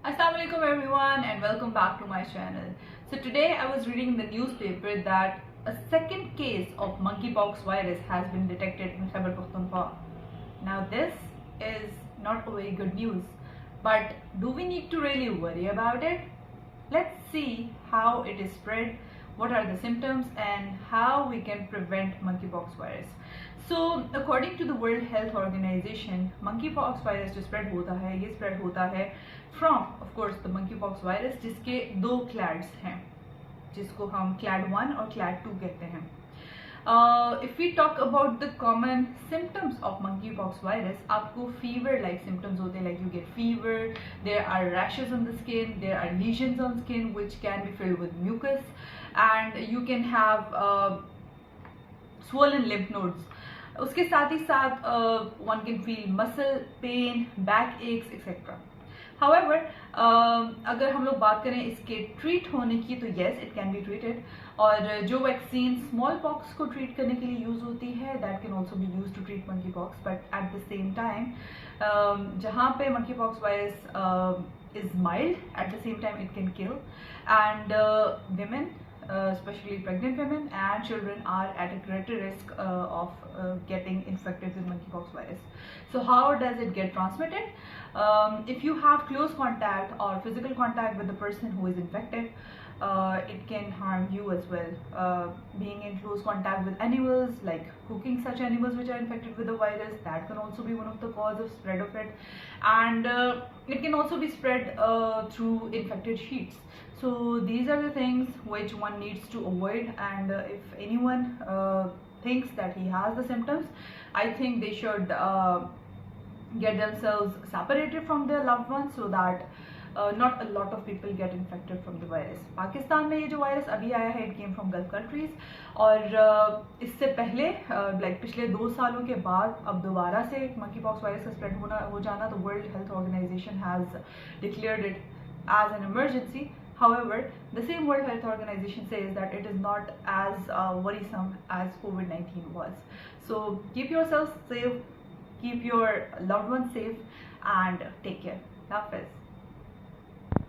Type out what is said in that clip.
Assalamualaikum everyone and welcome back to my channel. So today I was reading in the newspaper that a second case of monkeypox virus has been detected in Khyber Pakhtunkhwa. Now this is not a very good news, but do we need to really worry about it? Let's see how it is spread, what are the symptoms and how we can prevent monkeypox virus. So according to the World Health Organization, monkeypox virus जो spread होता है ये spread होता है from of course the monkeypox virus जिसके दो clades हैं जिसको हम clade 1 और clade 2 कहते हैं. If we talk about the common symptoms of monkeypox virus, आपको fever like symptoms होते हैं, like you get fever, there are rashes on the skin, there are lesions on skin which can be filled with mucus, and you can have swollen lymph nodes. उसके साथ ही साथ one can feel muscle pain, back aches, etc. However, अगर हम लोग बात करें इसके treat होने की तो yes, it can be treated. और जो वैक्सीन स्मॉल पॉक्स को ट्रीट करने के लिए यूज होती है that can also be used to treat monkeypox. But at the same time, जहाँ पे monkeypox virus is mild, at the same time it can kill, and women, especially pregnant women and children, are at a greater risk of getting infected with monkeypox virus. So how does it get transmitted? If you have close contact or physical contact with the person who is infected, it can harm you as well. Being in close contact with animals, like cooking such animals which are infected with the virus, that can also be one of the cause of spread of it, and it can also be spread through infected sheets. So these are the things which one needs to avoid, and if anyone thinks that he has the symptoms, I think they should get themselves separated from their loved ones so that not a lot of people get infected from the virus. Pakistan में ये जो virus अभी आया है, it came from Gulf countries, और इससे पहले like पिछले 2 सालों के बाद अब दोबारा से monkeypox वायरस का स्प्रेड हो जाना, तो World Health Organization has declared it as an emergency. However, the same World Health Organization says that it is not as worrisome as COVID-19 was. So keep yourself safe, keep your loved ones safe, and take care. Hafiz.